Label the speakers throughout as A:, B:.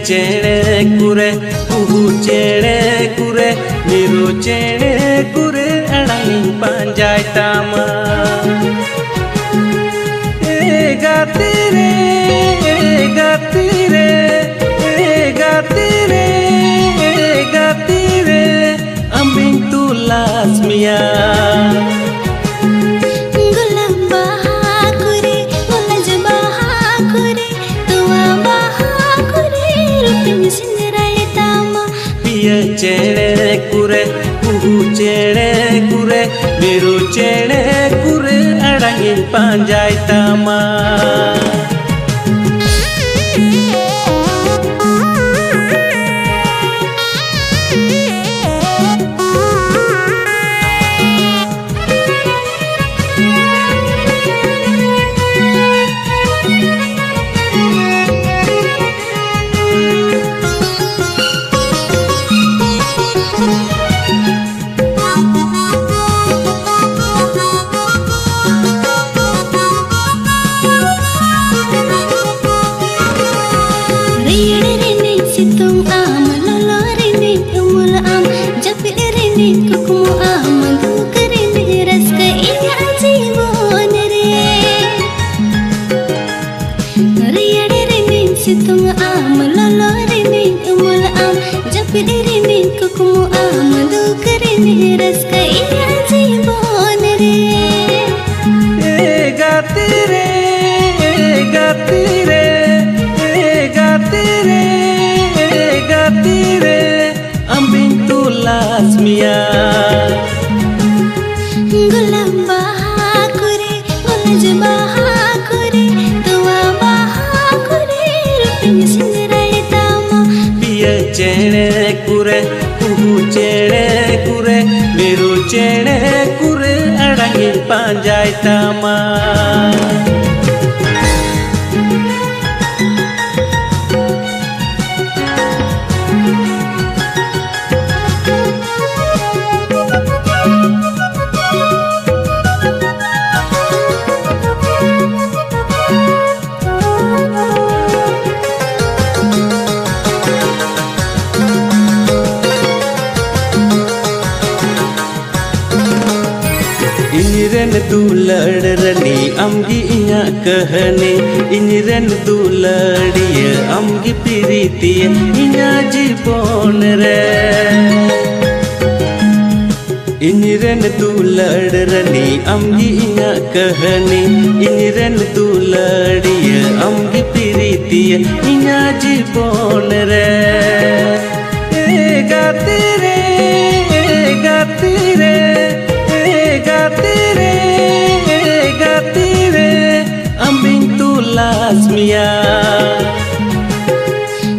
A: चेणे कुरे कुहू चेणे कुरे मिरु चेणे कुरे अड़ांग पांजाय तामा गाती रे गाती रे गाती रे गाती रे अम्बिंग तुलास मिया चेणे कुरे कुहू चेणे कुरे मिरु चेणे कुरे अड़ांग पांजाय तामा
B: Situng am lolo rining umul am japid rining kukumu am dukerin ras kai jibon re
A: gati re gati re gati re gati re ambing tulas mia
B: gulam bahakure gulaj bahakure tua bahakure
A: चेणे कुरे कुहू चेणे कुरे मिरु चेणे कुरे अड़ांग पांजाय तामा इनिरन दुलड़ runny अमगी इया कहने इनिरन दुलड़िय अमगी प्रीतिय इया जीवन रे इनिरन दुलड़ runny अमगी इया कहने इनिरन दुलड़िय अमगी प्रीतिय इया जीवन रे गाती रे गाती रे गाती रे गाती रे अम्बिंग तुलास मिया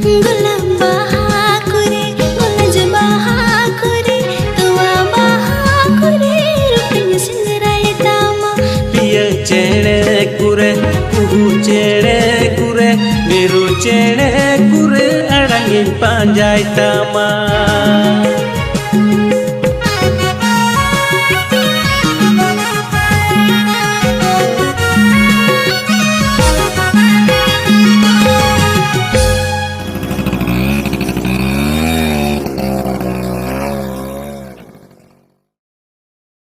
B: गुलाम bahakure gulaj bahakure tua bahakure rupin sinrai tama
A: पिया चेणे कुरे कुहू चेणे कुरे मिरु चेणे कुरे अड़ांग पांजाय तामा